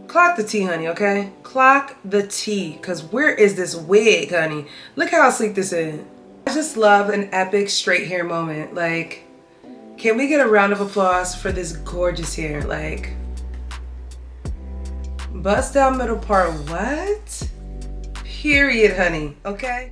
Clock the tea, honey, okay? Clock the tea, because where is this wig, honey? Look how sleek this is. I just love an epic straight hair moment. Like, can we get a round of applause for this gorgeous hair? Like, bust down middle part, what? Period, honey, okay?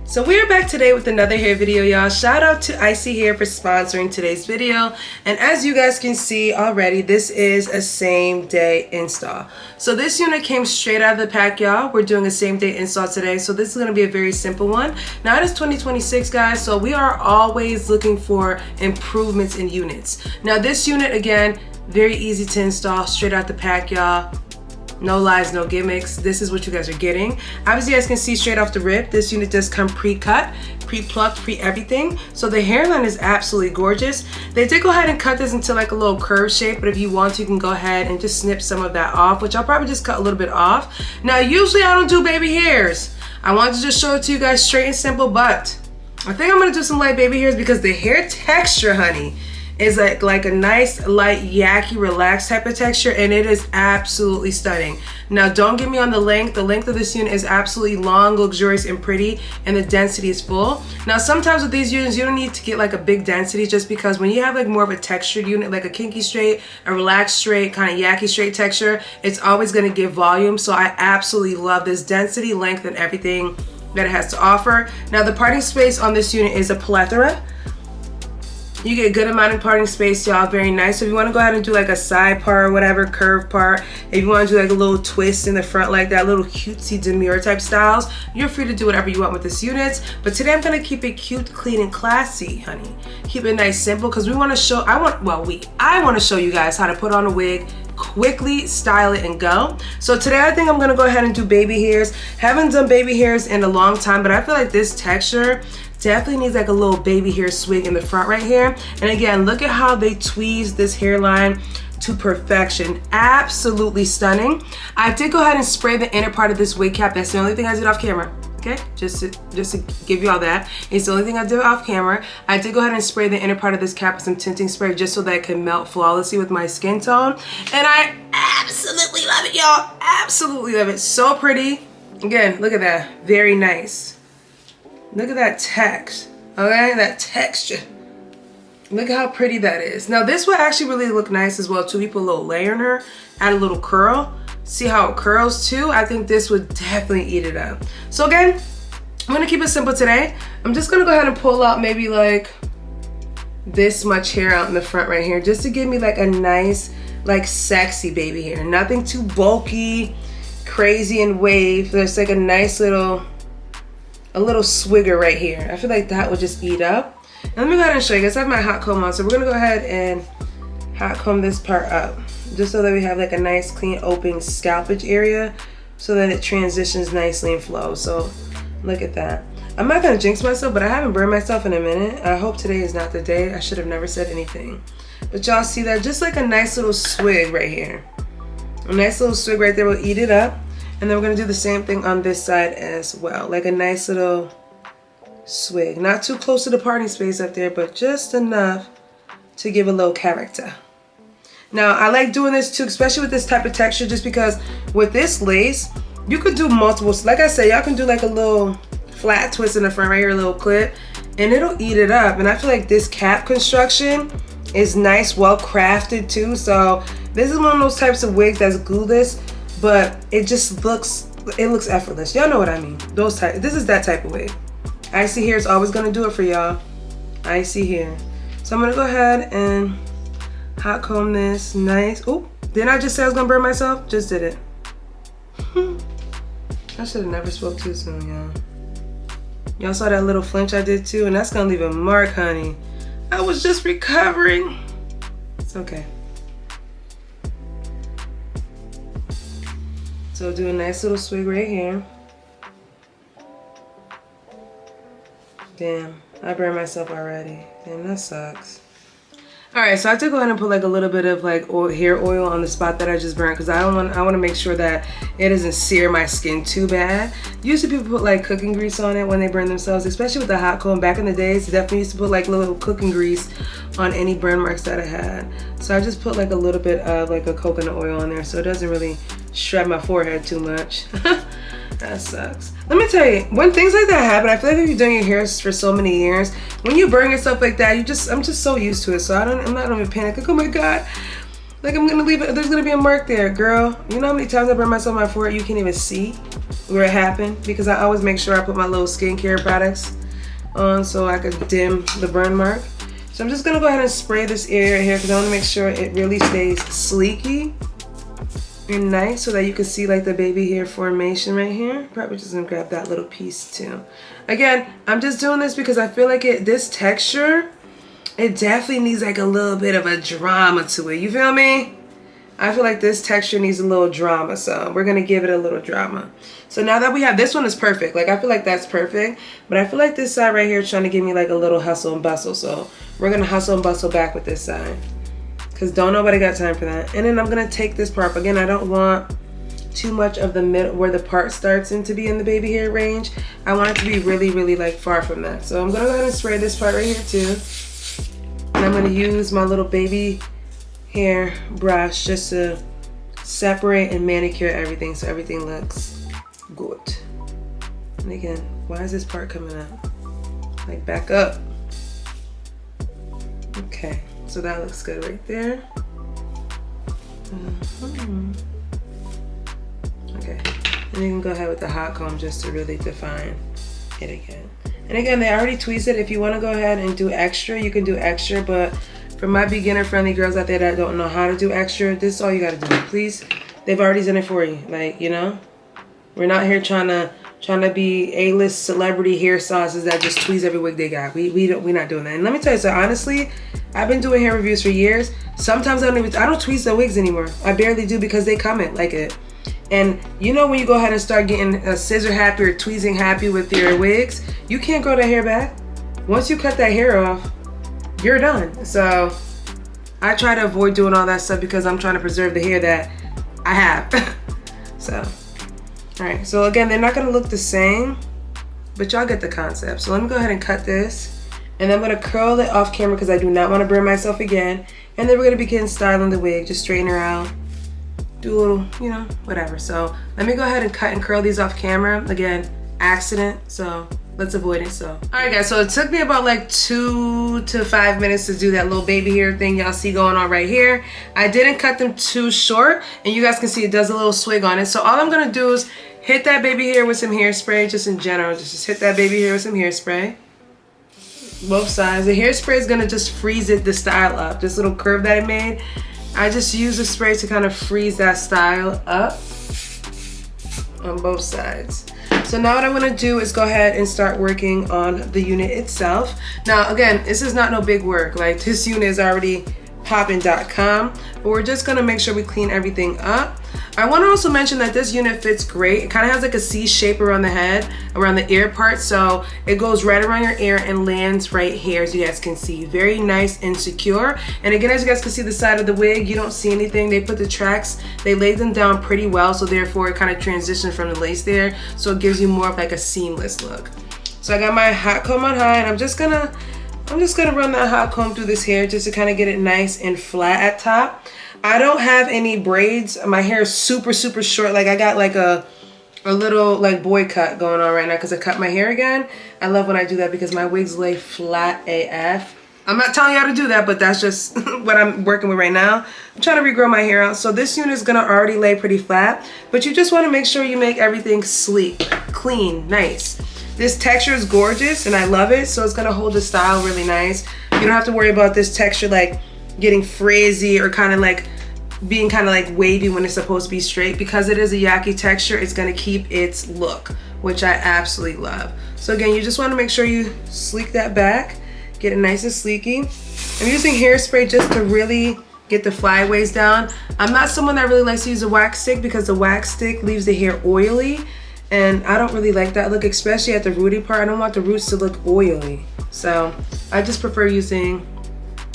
So we are back today with another hair video, y'all. Shout out to Isee Hair for sponsoring today's video. And as you guys can see already, this is a same day install. So this unit came straight out of the pack, y'all. We're doing a same day install today. So this is gonna be a very simple one. Now it is 2026, guys, so we are always looking for improvements in units. Now this unit, again, very easy to install, straight out the pack, y'all. No lies, no gimmicks. This is what you guys are getting. Obviously, you guys can see straight off the rip, this unit does come pre-cut, pre-plucked, pre-everything. So the hairline is absolutely gorgeous. They did go ahead and cut this into like a little curve shape, but if you want to, you can go ahead and just snip some of that off, which I'll probably just cut a little bit off. Now, usually I don't do baby hairs. I wanted to just show it to you guys straight and simple, but I think I'm gonna do some light baby hairs because the hair texture, honey, is like a nice light yaki relaxed type of texture, and it is absolutely stunning. Now don't get me on the length of this unit is absolutely long, luxurious, and pretty, and the density is full. Now sometimes with these units you don't need to get like a big density, just because when you have like more of a textured unit, like a kinky straight, a relaxed straight, kind of yaki straight texture, it's always going to give volume. So I absolutely love this density, length, and everything that it has to offer. Now the parting space on this unit is a plethora. You get a good amount of parting space, y'all. Very nice. So if you want to go ahead and do like a side part or whatever, curve part, if you want to do like a little twist in the front, like that, little cutesy demure type styles, you're free to do whatever you want with this unit. But today I'm going to keep it cute, clean, and classy, honey. Keep it nice, simple, because we want to show, I want to show you guys how to put on a wig, quickly style it, and go. So today I think I'm gonna go ahead and do baby hairs. Haven't done baby hairs in a long time, but I feel like this texture definitely needs like a little baby hair swing in the front right here. And again, look at how they tweezed this hairline to perfection. Absolutely stunning. I did go ahead and spray the inner part of this wig cap. That's the only thing I did off camera. Okay, just to give you all that. It's the only thing I did off camera. I did go ahead and spray the inner part of this cap with some tinting spray just so that it can melt flawlessly with my skin tone. And I absolutely love it, y'all. Absolutely love it. So pretty. Again, look at that. Very nice. Look at that text. Okay, that texture. Look at how pretty that is. Now this would actually really look nice as well too. We put a little layer in her, add a little curl. See how it curls too? I think this would definitely eat it up. So again, I'm gonna keep it simple today. I'm just gonna go ahead and pull out maybe like this much hair out in the front right here, just to give me like a nice, like sexy baby hair. Nothing too bulky, crazy, and wave. There's like a nice little, a little swigger right here. I feel like that would just eat up. Now let me go ahead and show you guys. I have my hot comb on, so we're gonna go ahead and hot comb this part up, just so that we have like a nice clean open scalpage area, so that it transitions nicely and flows. So look at that. I'm not gonna jinx myself, but I haven't burned myself in a minute. I hope today is not the day. I should have never said anything. But y'all see that? Just like a nice little swig right here. A nice little swig right there will eat it up. And then we're gonna do the same thing on this side as well. Like a nice little swig. Not too close to the parting space up there, but just enough to give a little character. Now, I like doing this too, especially with this type of texture, just because with this lace, you could do multiple, like I said, y'all can do like a little flat twist in the front right here, a little clip, and it'll eat it up. And I feel like this cap construction is nice, well crafted too. So this is one of those types of wigs that's glueless, but it just looks, it looks effortless. Y'all know what I mean. Those type, this is that type of wig. Isee Hair is always gonna do it for y'all. Isee Hair. So I'm gonna go ahead and hot comb this nice. Oh, didn't I just say I was gonna burn myself? Just did it. I should have never spoke too soon, y'all. Y'all saw that little flinch I did too, and that's gonna leave a mark, honey. I was just recovering. It's okay. So do a nice little swig right here. Damn, I burned myself already. Damn, that sucks. Alright, so I have to go ahead and put like a little bit of like hair oil on the spot that I just burned because I want to make sure that it doesn't sear my skin too bad. Usually people put like cooking grease on it when they burn themselves, especially with the hot comb. Back in the days, definitely used to put like little cooking grease on any burn marks that I had. So I just put like a little bit of like a coconut oil on there so it doesn't really shred my forehead too much. That sucks. Let me tell you, when things like that happen, I feel like if you've done your hair for so many years, when you burn yourself like that, I'm just so used to it. So I'm not even panicking. Like, oh my God, like I'm gonna leave it. There's gonna be a mark there, girl. You know how many times I burn myself on my forehead? You can't even see where it happened because I always make sure I put my little skincare products on so I could dim the burn mark. So I'm just gonna go ahead and spray this area here because I want to make sure it really stays sleeky and nice so that you can see like the baby hair formation right here. Probably just gonna grab that little piece too. Again, I'm just doing this because I feel like this texture, it definitely needs like a little bit of a drama to it. You feel me? I feel like this texture needs a little drama, so we're gonna give it a little drama. So now that we have, this one is perfect. Like I feel like that's perfect, but I feel like this side right here is trying to give me like a little hustle and bustle. So we're gonna hustle and bustle back with this side. Because don't nobody got time for that. And then I'm gonna take this part. Again, I don't want too much of the middle where the part starts in to be in the baby hair range. I want it to be really, really like far from that. So I'm gonna go ahead and spray this part right here too. And I'm gonna use my little baby hair brush just to separate and manicure everything so everything looks good. And again, why is this part coming out? Like back up. Okay. So that looks good right there. Okay, and you can go ahead with the hot comb just to really define it again. And again, they already tweezed it. If you want to go ahead and do extra, you can do extra. But for my beginner-friendly girls out there that don't know how to do extra, this is all you got to do. Please, they've already done it for you. Like, you know, we're not here trying to be A-list celebrity hair sauces that just tweeze every wig they got. We're not doing that. And let me tell you, so honestly, I've been doing hair reviews for years. Sometimes I don't tweeze the wigs anymore. I barely do because they comment like it. And you know when you go ahead and start getting a scissor happy or tweezing happy with your wigs, you can't grow that hair back. Once you cut that hair off, you're done. So I try to avoid doing all that stuff because I'm trying to preserve the hair that I have. So, all right. So again, they're not gonna look the same, but y'all get the concept. So let me go ahead and cut this. And I'm gonna curl it off camera because I do not want to burn myself again. And then we're gonna begin styling the wig. Just straighten her out. Do a little, you know, whatever. So let me go ahead and cut and curl these off camera. Again, accident, so let's avoid it. So, all right guys, so it took me about like 2 to 5 minutes to do that little baby hair thing y'all see going on right here. I didn't cut them too short, and you guys can see it does a little swig on it. So all I'm gonna do is hit that baby hair with some hairspray, just in general. Just hit that baby hair with some hairspray. Both sides. The hairspray is gonna just freeze the style up. This little curve that I made, I just use the spray to kind of freeze that style up on both sides. So now what I'm gonna do is go ahead and start working on the unit itself. Now again, this is not no big work. Like this unit is already poppin.com, but we're just gonna make sure we clean everything up. I want to also mention that this unit fits great. It kind of has like a C shape around the head, around the ear part, so it goes right around your ear and lands right here, as you guys can see. Very nice and secure. And again, as you guys can see the side of the wig, you don't see anything. They put the tracks, they laid them down pretty well, so therefore it kind of transitions from the lace there, so it gives you more of like a seamless look. So I got my hot comb on high, and I'm just gonna run that hot comb through this hair just to kind of get it nice and flat at top. I don't have any braids. My hair is super, super short. Like I got like a little like boy cut going on right now because I cut my hair again. I love when I do that because my wigs lay flat AF. I'm not telling you how to do that, but that's just what I'm working with right now. I'm trying to regrow my hair out. So this unit is gonna already lay pretty flat, but you just wanna make sure you make everything sleek, clean, nice. This texture is gorgeous and I love it, so it's gonna hold the style really nice. You don't have to worry about this texture like getting frizzy or kind of like being kind of like wavy when it's supposed to be straight. Because it is a Yaki texture, it's gonna keep its look, which I absolutely love. So again, you just wanna make sure you sleek that back, get it nice and sleeky. I'm using hairspray just to really get the flyaways down. I'm not someone that really likes to use a wax stick because the wax stick leaves the hair oily, and I don't really like that look, especially at the rooty part. I don't want the roots to look oily. So I just prefer using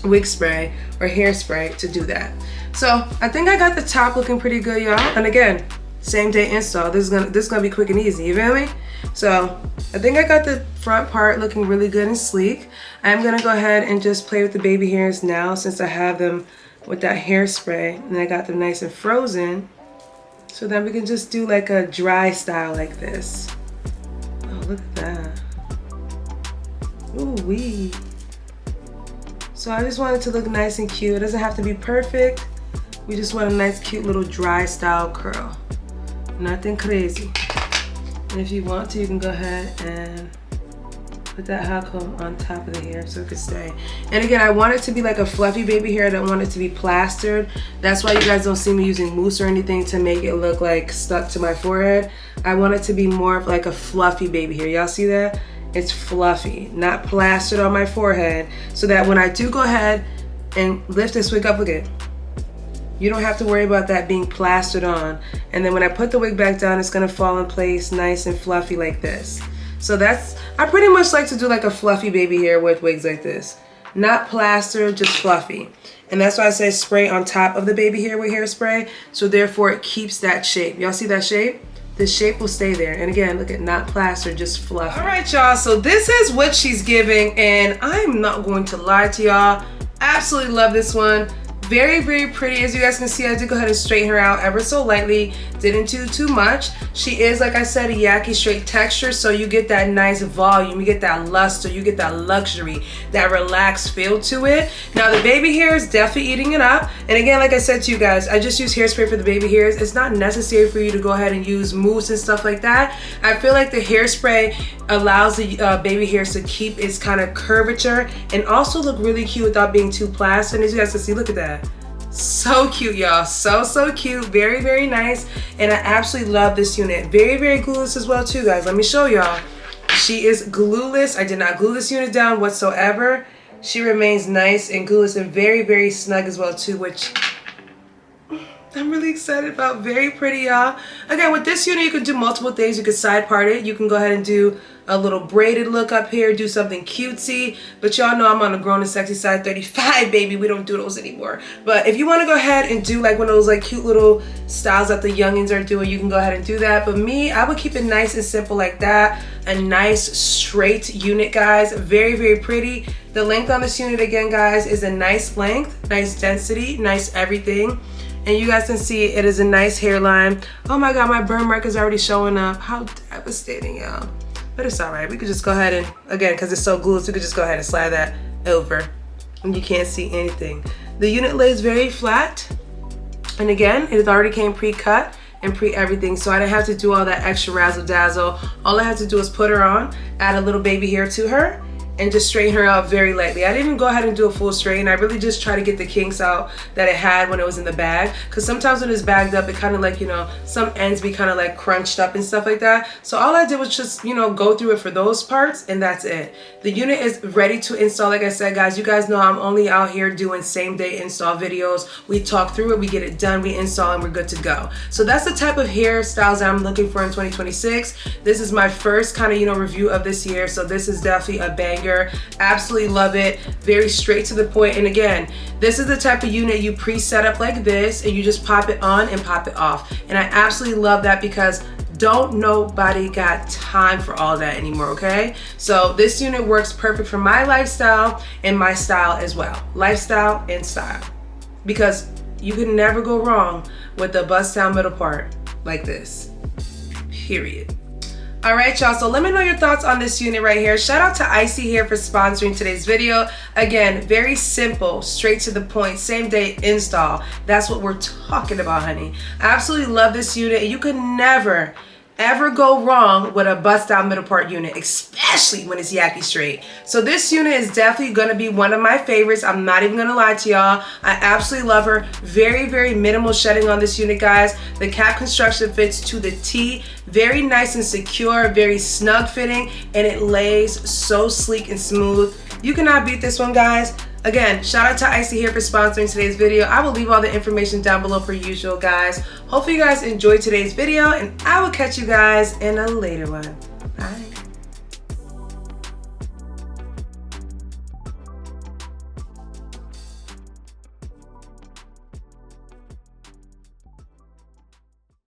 wig spray or hairspray to do that. So I think I got the top looking pretty good, y'all. And again, same day install. This is gonna be quick and easy, you feel me? So I think I got the front part looking really good and sleek. I'm gonna go ahead and just play with the baby hairs now since I have them with that hairspray and I got them nice and frozen. So then we can just do like a dry style like this. Oh, look at that. Ooh wee. So I just want it to look nice and cute. It doesn't have to be perfect. We just want a nice cute little dry style curl. Nothing crazy. And if you want to, you can go ahead and put that hot comb on top of the hair so it could stay. And again, I want it to be like a fluffy baby hair. I don't want it to be plastered. That's why you guys don't see me using mousse or anything to make it look like stuck to my forehead. I want it to be more of like a fluffy baby hair. Y'all see that? It's fluffy, not plastered on my forehead, so that when I do go ahead and lift this wig up, look at it. You don't have to worry about that being plastered on. And then when I put the wig back down, it's gonna fall in place nice and fluffy like this. So that's, I pretty much like to do like a fluffy baby hair with wigs like this. Not plastered, just fluffy. And that's why I say spray on top of the baby hair with hairspray, so therefore it keeps that shape. Y'all see that shape? The shape will stay there. And again, look at, not plastered, just fluffy. All right, y'all, so this is what she's giving, and I'm not going to lie to y'all. Absolutely love this one. Very, very pretty. As you guys can see, I did go ahead and straighten her out ever so lightly. Didn't do too much. She is, like I said, a Yaki straight texture, so you get that nice volume, you get that luster, you get that luxury, that relaxed feel to it. Now the baby hair is definitely eating it up. And again, like I said to you guys, I just use hairspray for the baby hairs. It's not necessary for you to go ahead and use mousse and stuff like that. I feel like the hairspray allows the baby hairs to keep its kind of curvature and also look really cute without being too plastered. And as you guys can see, look at that. So cute, y'all. So cute. Very, very nice. And I absolutely love this unit. Very, very glueless as well too, guys. Let me show y'all. She is glueless. I did not glue this unit down whatsoever. She remains nice and glueless and very, very snug as well too, which I'm really excited about. Very pretty, y'all. Again, with this unit, you can do multiple things. You could side part it. You can go ahead and do a little braided look up here, do something cutesy. But y'all know I'm on the grown and sexy side, 35, baby. We don't do those anymore. But if you want to go ahead and do like one of those like cute little styles that the youngins are doing, you can go ahead and do that. But me, I would keep it nice and simple like that. A nice straight unit, guys. Very, very pretty. The length on this unit, again, guys, is a nice length, nice density, nice everything. And you guys can see it is a nice hairline. Oh my God, my burn mark is already showing up. How devastating, y'all. But it's all right. We could just go ahead and, again, because it's so glueless, we could just go ahead and slide that over and you can't see anything. The unit lays very flat. And again, it already came pre-cut and pre-everything, so I didn't have to do all that extra razzle dazzle. All I had to do was put her on, add a little baby hair to her, and just straighten her out very lightly. I didn't even go ahead and do a full straighten. I really just try to get the kinks out that it had when it was in the bag. Because sometimes when it's bagged up, it kind of like, you know, some ends be kind of like crunched up and stuff like that. So all I did was just, you know, go through it for those parts, and that's it. The unit is ready to install. Like I said, guys, you guys know I'm only out here doing same day install videos. We talk through it, we get it done, we install, and we're good to go. So that's the type of hairstyles that I'm looking for in 2026. This is my first kind of, you know, review of this year. So this is definitely a banger. Absolutely love it. Very straight to the point. And again, this is the type of unit you pre-set up like this and you just pop it on and pop it off. And I absolutely love that because don't nobody got time for all that anymore, okay? So this unit works perfect for my lifestyle and my style as well. Lifestyle and style. Because you can never go wrong with the bust down middle part like this. Period. All right, y'all, so let me know your thoughts on this unit right here. Shout out to Isee here for sponsoring today's video. Again, very simple, straight to the point, same day install. That's what we're talking about, honey. I absolutely love this unit. You can never, ever go wrong with a bust down middle part unit, especially when it's Yaki straight. So this unit is definitely gonna be one of my favorites. I'm not even gonna lie to y'all. I absolutely love her. Very, very minimal shedding on this unit, guys. The cap construction fits to the T. Very nice and secure, very snug fitting, and it lays so sleek and smooth. You cannot beat this one, guys. Again, shout out to Isee here for sponsoring today's video. I will leave all the information down below per usual, guys. Hopefully you guys enjoyed today's video, and I will catch you guys in a later one. Bye.